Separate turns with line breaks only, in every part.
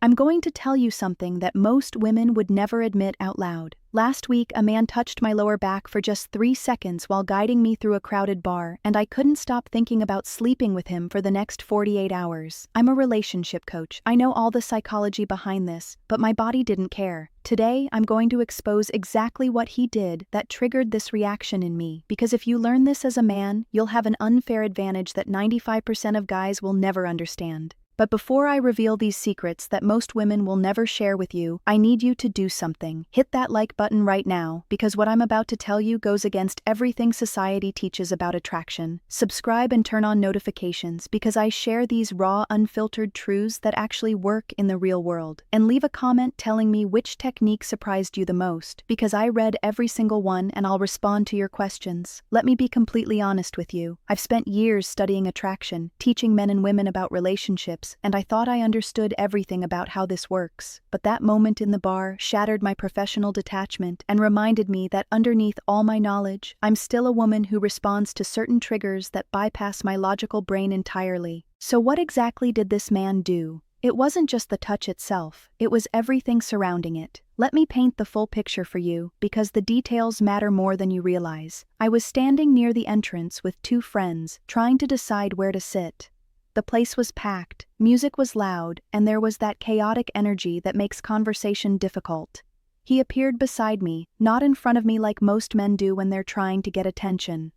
I'm going to tell you something that most women would never admit out loud. Last week, a man touched my lower back for just 3 seconds while guiding me through a crowded bar, and I couldn't stop thinking about sleeping with him for the next 48 hours. I'm a relationship coach. I know all the psychology behind this, but my body didn't care. Today, I'm going to expose exactly what he did that triggered this reaction in me, because if you learn this as a man, you'll have an unfair advantage that 95% of guys will never understand. But before I reveal these secrets that most women will never share with you, I need you to do something. Hit that like button right now, because what I'm about to tell you goes against everything society teaches about attraction. Subscribe and turn on notifications, because I share these raw, unfiltered truths that actually work in the real world. And leave a comment telling me which technique surprised you the most, because I read every single one and I'll respond to your questions. Let me be completely honest with you. I've spent years studying attraction, teaching men and women about relationships, and I thought I understood everything about how this works. But that moment in the bar shattered my professional detachment and reminded me that underneath all my knowledge, I'm still a woman who responds to certain triggers that bypass my logical brain entirely. So what exactly did this man do? It wasn't just the touch itself, it was everything surrounding it. Let me paint the full picture for you, because the details matter more than you realize. I was standing near the entrance with 2 friends, trying to decide where to sit. The place was packed, music was loud, and there was that chaotic energy that makes conversation difficult. He appeared beside me, not in front of me like most men do when they're trying to get attention.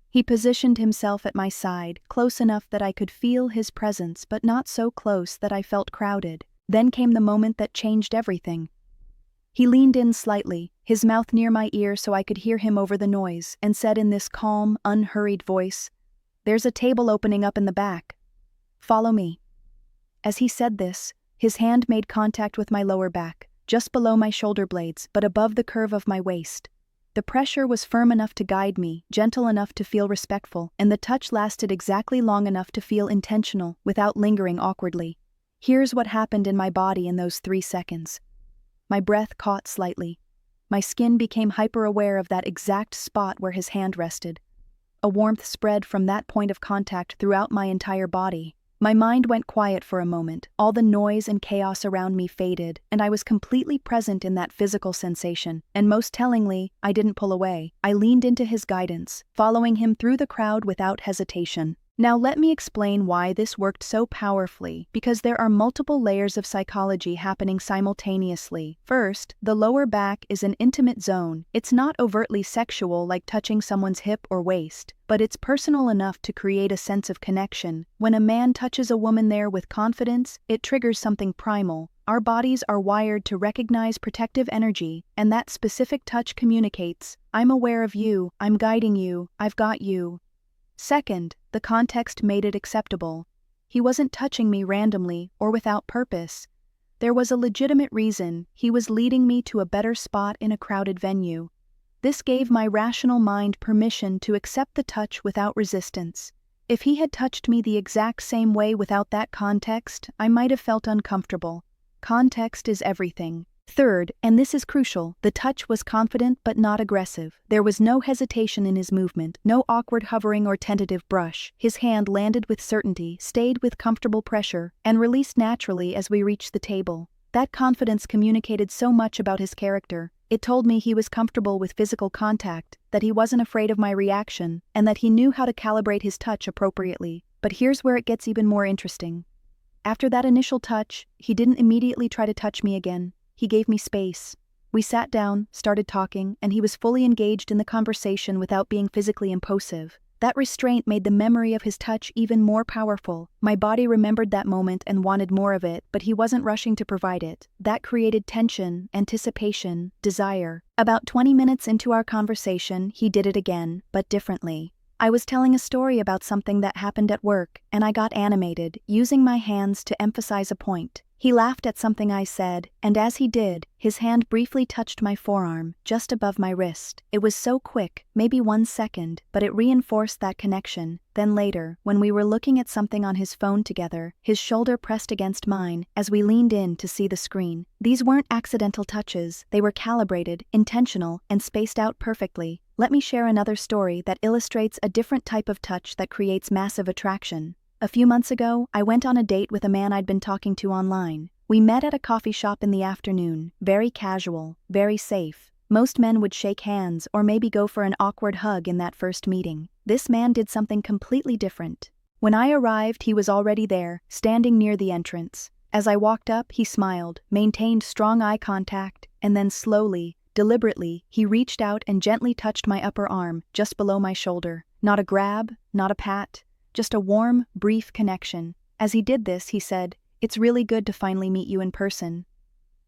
He positioned himself at my side, close enough that I could feel his presence, but not so close that I felt crowded. Then came the moment that changed everything. He leaned in slightly, his mouth near my ear so I could hear him over the noise, and said in this calm, unhurried voice, "There's a table opening up in the back. Follow me." As he said this, his hand made contact with my lower back, just below my shoulder blades, but above the curve of my waist. The pressure was firm enough to guide me, gentle enough to feel respectful, and the touch lasted exactly long enough to feel intentional, without lingering awkwardly. Here's what happened in my body in those 3 seconds. My breath caught slightly. My skin became hyper-aware of that exact spot where his hand rested. A warmth spread from that point of contact throughout my entire body. My mind went quiet for a moment, all the noise and chaos around me faded, and I was completely present in that physical sensation. And most tellingly, I didn't pull away. I leaned into his guidance, following him through the crowd without hesitation. Now let me explain why this worked so powerfully, because there are multiple layers of psychology happening simultaneously. First, the lower back is an intimate zone. It's not overtly sexual like touching someone's hip or waist, but it's personal enough to create a sense of connection. When a man touches a woman there with confidence, it triggers something primal. Our bodies are wired to recognize protective energy, and that specific touch communicates, "I'm aware of you, I'm guiding you, I've got you." Second, the context made it acceptable. He wasn't touching me randomly or without purpose. There was a legitimate reason. He was leading me to a better spot in a crowded venue. This gave my rational mind permission to accept the touch without resistance. If he had touched me the exact same way without that context, I might have felt uncomfortable. Context is everything. Third, and this is crucial, the touch was confident but not aggressive. There was no hesitation in his movement, no awkward hovering or tentative brush. His hand landed with certainty, stayed with comfortable pressure, and released naturally as we reached the table. That confidence communicated so much about his character. It told me he was comfortable with physical contact, that he wasn't afraid of my reaction, and that he knew how to calibrate his touch appropriately. But here's where it gets even more interesting. After that initial touch, he didn't immediately try to touch me again. He gave me space. We sat down, started talking, and he was fully engaged in the conversation without being physically impulsive. That restraint made the memory of his touch even more powerful. My body remembered that moment and wanted more of it, but he wasn't rushing to provide it. That created tension, anticipation, desire. About 20 minutes into our conversation, he did it again, but differently. I was telling a story about something that happened at work, and I got animated, using my hands to emphasize a point. He laughed at something I said, and as he did, his hand briefly touched my forearm, just above my wrist. It was so quick, maybe 1 second, but it reinforced that connection. Then later, when we were looking at something on his phone together, his shoulder pressed against mine as we leaned in to see the screen. These weren't accidental touches, they were calibrated, intentional, and spaced out perfectly. Let me share another story that illustrates a different type of touch that creates massive attraction. A few months ago, I went on a date with a man I'd been talking to online. We met at a coffee shop in the afternoon, very casual, very safe. Most men would shake hands or maybe go for an awkward hug in that first meeting. This man did something completely different. When I arrived, he was already there, standing near the entrance. As I walked up, he smiled, maintained strong eye contact, and then slowly, deliberately, he reached out and gently touched my upper arm, just below my shoulder. Not a grab, not a pat, just a warm, brief connection. As he did this, he said, "It's really good to finally meet you in person."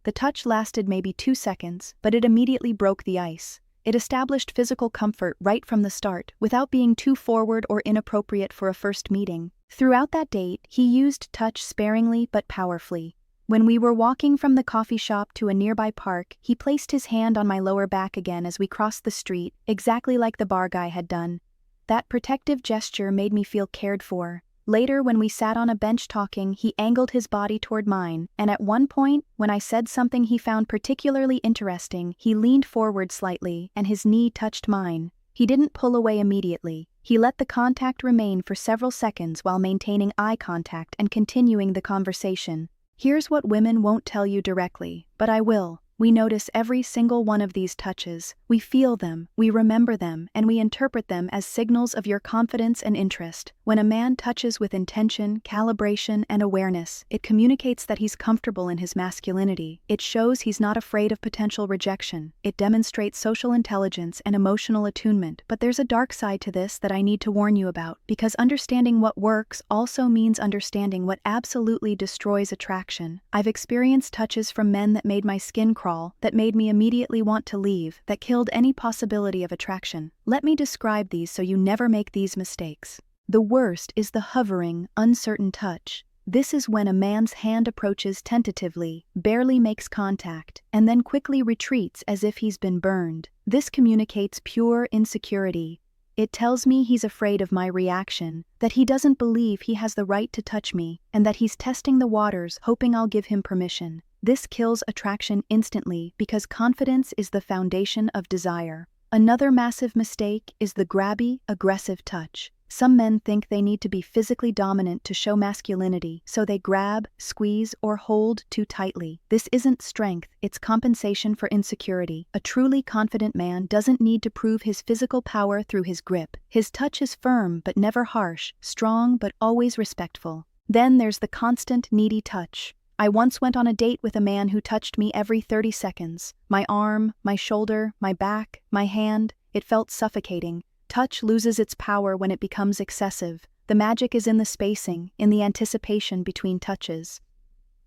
The touch lasted maybe 2 seconds, but it immediately broke the ice. It established physical comfort right from the start, without being too forward or inappropriate for a first meeting. Throughout that date, he used touch sparingly but powerfully. When we were walking from the coffee shop to a nearby park, he placed his hand on my lower back again as we crossed the street, exactly like the bar guy had done. That protective gesture made me feel cared for. Later, when we sat on a bench talking, he angled his body toward mine, and at one point, when I said something he found particularly interesting, he leaned forward slightly, and his knee touched mine. He didn't pull away immediately. He let the contact remain for several seconds while maintaining eye contact and continuing the conversation. Here's what women won't tell you directly, but I will. We notice every single one of these touches. We feel them, we remember them, and we interpret them as signals of your confidence and interest. When a man touches with intention, calibration, and awareness, it communicates that he's comfortable in his masculinity. It shows he's not afraid of potential rejection. It demonstrates social intelligence and emotional attunement. But there's a dark side to this that I need to warn you about, because understanding what works also means understanding what absolutely destroys attraction. I've experienced touches from men that made my skin crawl, that made me immediately want to leave, that killed any possibility of attraction. Let me describe these so you never make these mistakes. The worst is the hovering, uncertain touch. This is when a man's hand approaches tentatively, barely makes contact, and then quickly retreats as if he's been burned. This communicates pure insecurity. It tells me he's afraid of my reaction, that he doesn't believe he has the right to touch me, and that he's testing the waters, hoping I'll give him permission. This kills attraction instantly because confidence is the foundation of desire. Another massive mistake is the grabby, aggressive touch. Some men think they need to be physically dominant to show masculinity, so they grab, squeeze, or hold too tightly. This isn't strength, it's compensation for insecurity. A truly confident man doesn't need to prove his physical power through his grip. His touch is firm but never harsh, strong but always respectful. Then there's the constant, needy touch. I once went on a date with a man who touched me every 30 seconds. My arm, my shoulder, my back, my hand. It felt suffocating. Touch loses its power when it becomes excessive. The magic is in the spacing, in the anticipation between touches.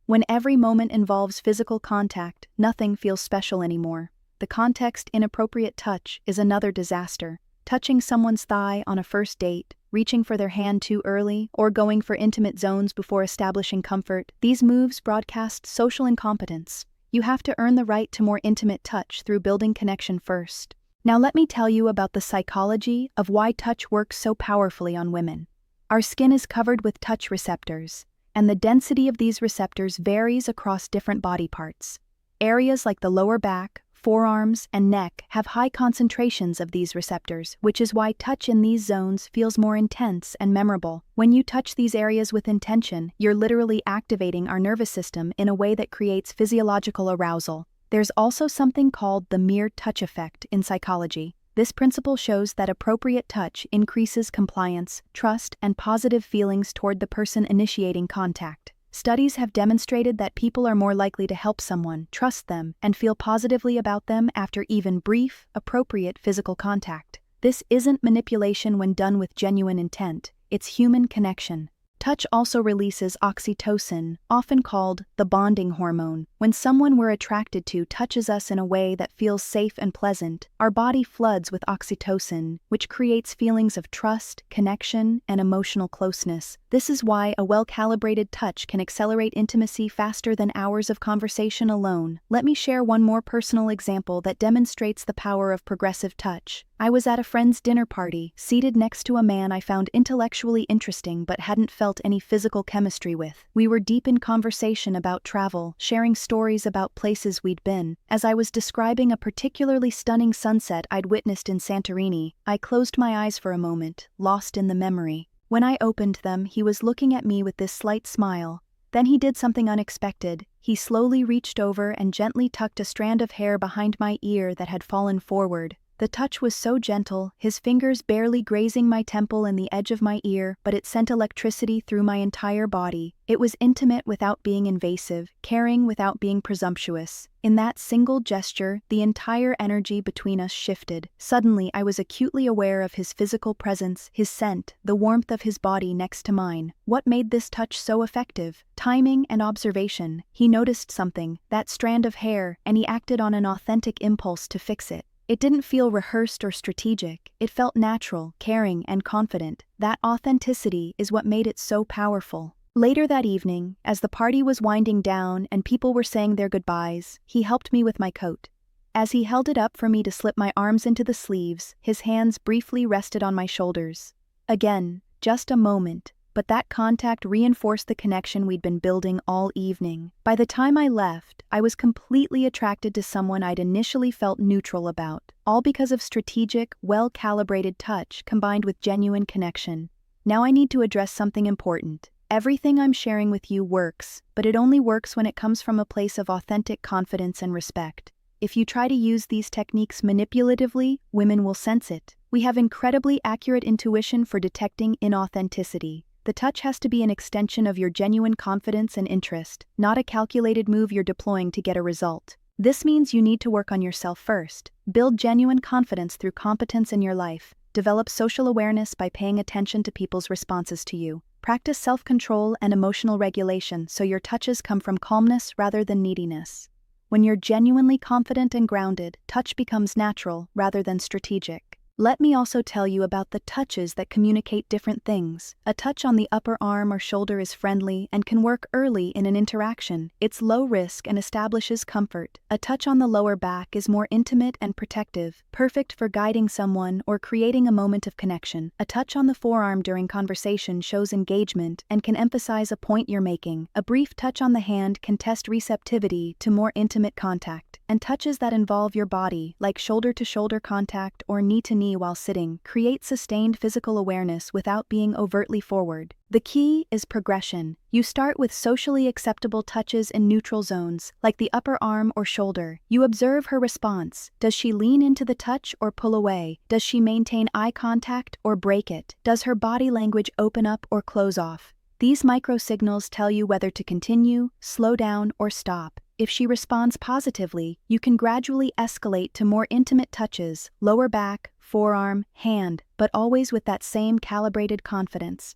When every moment involves physical contact, nothing feels special anymore. The context inappropriate touch is another disaster. Touching someone's thigh on a first date, reaching for their hand too early, or going for intimate zones before establishing comfort, these moves broadcast social incompetence. You have to earn the right to more intimate touch through building connection first. Now let me tell you about the psychology of why touch works so powerfully on women. Our skin is covered with touch receptors, and the density of these receptors varies across different body parts. Areas like the lower back, forearms, and neck have high concentrations of these receptors, which is why touch in these zones feels more intense and memorable. When you touch these areas with intention, you're literally activating our nervous system in a way that creates physiological arousal. There's also something called the mere touch effect in psychology. This principle shows that appropriate touch increases compliance, trust, and positive feelings toward the person initiating contact. Studies have demonstrated that people are more likely to help someone, trust them, and feel positively about them after even brief, appropriate physical contact. This isn't manipulation when done with genuine intent, it's human connection. Touch also releases oxytocin, often called the bonding hormone. When someone we're attracted to touches us in a way that feels safe and pleasant, our body floods with oxytocin, which creates feelings of trust, connection, and emotional closeness. This is why a well-calibrated touch can accelerate intimacy faster than hours of conversation alone. Let me share one more personal example that demonstrates the power of progressive touch. I was at a friend's dinner party, seated next to a man I found intellectually interesting but hadn't felt any physical chemistry with. We were deep in conversation about travel, sharing stories about places we'd been. As I was describing a particularly stunning sunset I'd witnessed in Santorini, I closed my eyes for a moment, lost in the memory. When I opened them, he was looking at me with this slight smile. Then he did something unexpected. He slowly reached over and gently tucked a strand of hair behind my ear that had fallen forward. The touch was so gentle, his fingers barely grazing my temple and the edge of my ear, but it sent electricity through my entire body. It was intimate without being invasive, caring without being presumptuous. In that single gesture, the entire energy between us shifted. Suddenly, I was acutely aware of his physical presence, his scent, the warmth of his body next to mine. What made this touch so effective? Timing and observation. He noticed something, that strand of hair, and he acted on an authentic impulse to fix it. It didn't feel rehearsed or strategic. It felt natural, caring, and confident. That authenticity is what made it so powerful. Later that evening, as the party was winding down and people were saying their goodbyes, he helped me with my coat. As he held it up for me to slip my arms into the sleeves, his hands briefly rested on my shoulders. Again, just a moment, but that contact reinforced the connection we'd been building all evening. By the time I left, I was completely attracted to someone I'd initially felt neutral about, all because of strategic, well-calibrated touch combined with genuine connection. Now I need to address something important. Everything I'm sharing with you works, but it only works when it comes from a place of authentic confidence and respect. If you try to use these techniques manipulatively, women will sense it. We have incredibly accurate intuition for detecting inauthenticity. The touch has to be an extension of your genuine confidence and interest, not a calculated move you're deploying to get a result. This means you need to work on yourself first. Build genuine confidence through competence in your life. Develop social awareness by paying attention to people's responses to you. Practice self-control and emotional regulation so your touches come from calmness rather than neediness. When you're genuinely confident and grounded, touch becomes natural rather than strategic. Let me also tell you about the touches that communicate different things. A touch on the upper arm or shoulder is friendly and can work early in an interaction. It's low risk and establishes comfort. A touch on the lower back is more intimate and protective, perfect for guiding someone or creating a moment of connection. A touch on the forearm during conversation shows engagement and can emphasize a point you're making. A brief touch on the hand can test receptivity to more intimate contact. And touches that involve your body, like shoulder-to-shoulder contact or knee-to-knee while sitting, create sustained physical awareness without being overtly forward. The key is progression. You start with socially acceptable touches in neutral zones, like the upper arm or shoulder. You observe her response. Does she lean into the touch or pull away? Does she maintain eye contact or break it? Does her body language open up or close off? These micro-signals tell you whether to continue, slow down, or stop. If she responds positively, you can gradually escalate to more intimate touches, lower back, forearm, hand, but always with that same calibrated confidence.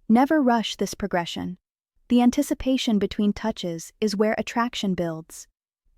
Never rush this progression. The anticipation between touches is where attraction builds.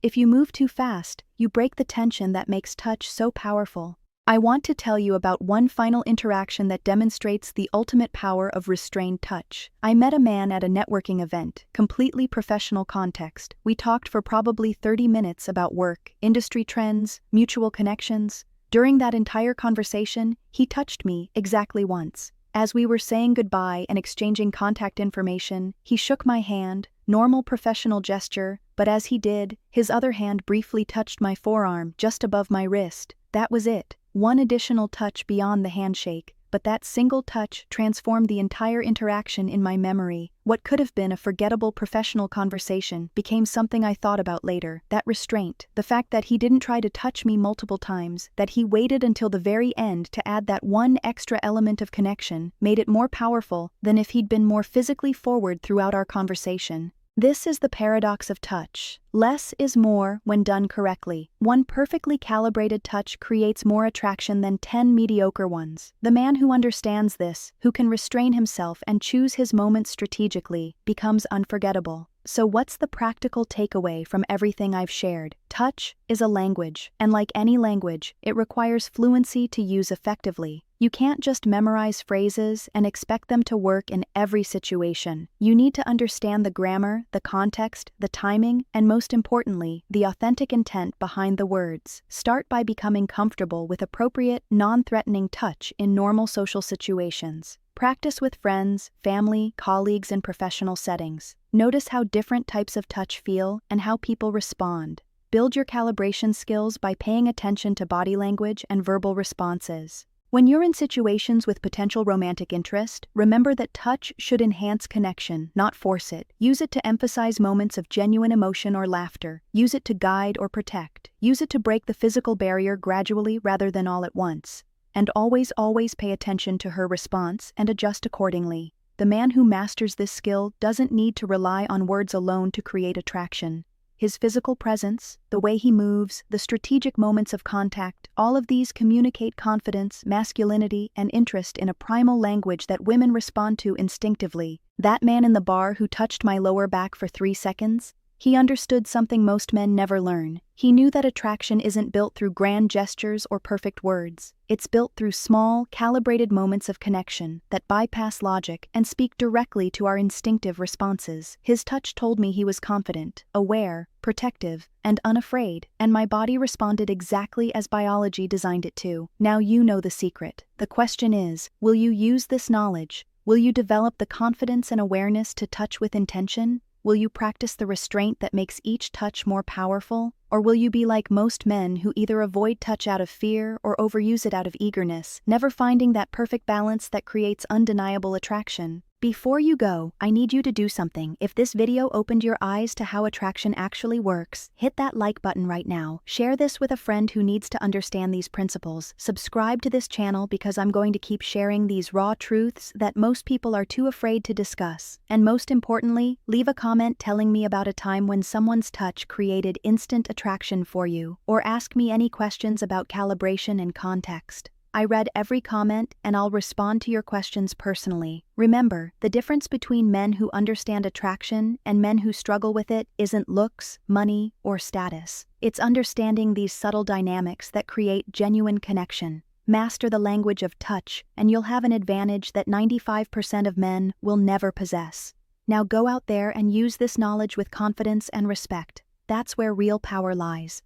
If you move too fast, you break the tension that makes touch so powerful. I want to tell you about one final interaction that demonstrates the ultimate power of restrained touch. I met a man at a networking event, completely professional context. We talked for probably 30 minutes about work, industry trends, mutual connections. During that entire conversation, he touched me exactly once. As we were saying goodbye and exchanging contact information, he shook my hand, normal professional gesture, but as he did, his other hand briefly touched my forearm just above my wrist. That was it. One additional touch beyond the handshake, but that single touch transformed the entire interaction in my memory. What could have been a forgettable professional conversation became something I thought about later. That restraint, the fact that he didn't try to touch me multiple times, that he waited until the very end to add that one extra element of connection, made it more powerful than if he'd been more physically forward throughout our conversation. This is the paradox of touch. Less is more when done correctly. One perfectly calibrated touch creates more attraction than 10 mediocre ones. The man who understands this, who can restrain himself and choose his moments strategically, becomes unforgettable. So what's the practical takeaway from everything I've shared? Touch is a language, and like any language, it requires fluency to use effectively. You can't just memorize phrases and expect them to work in every situation. You need to understand the grammar, the context, the timing, and most importantly, the authentic intent behind the words. Start by becoming comfortable with appropriate, non-threatening touch in normal social situations. Practice with friends, family, colleagues, and professional settings. Notice how different types of touch feel and how people respond. Build your calibration skills by paying attention to body language and verbal responses. When you're in situations with potential romantic interest, remember that touch should enhance connection, not force it. Use it to emphasize moments of genuine emotion or laughter. Use it to guide or protect. Use it to break the physical barrier gradually rather than all at once. And always pay attention to her response and adjust accordingly. The man who masters this skill doesn't need to rely on words alone to create attraction. His physical presence, the way he moves, the strategic moments of contact, all of these communicate confidence, masculinity, and interest in a primal language that women respond to instinctively. That man in the bar who touched my lower back for 3 seconds? He understood something most men never learn. He knew that attraction isn't built through grand gestures or perfect words. It's built through small, calibrated moments of connection that bypass logic and speak directly to our instinctive responses. His touch told me he was confident, aware, protective, and unafraid, and my body responded exactly as biology designed it to. Now you know the secret. The question is, will you use this knowledge? Will you develop the confidence and awareness to touch with intention? Will you practice the restraint that makes each touch more powerful? Or will you be like most men who either avoid touch out of fear or overuse it out of eagerness, never finding that perfect balance that creates undeniable attraction? Before you go, I need you to do something. If this video opened your eyes to how attraction actually works, hit that like button right now. Share this with a friend who needs to understand these principles. Subscribe to this channel because I'm going to keep sharing these raw truths that most people are too afraid to discuss. And most importantly, leave a comment telling me about a time when someone's touch created instant attraction for you, or ask me any questions about calibration and context. I read every comment and I'll respond to your questions personally. Remember, the difference between men who understand attraction and men who struggle with it isn't looks, money, or status. It's understanding these subtle dynamics that create genuine connection. Master the language of touch, and you'll have an advantage that 95% of men will never possess. Now go out there and use this knowledge with confidence and respect. That's where real power lies.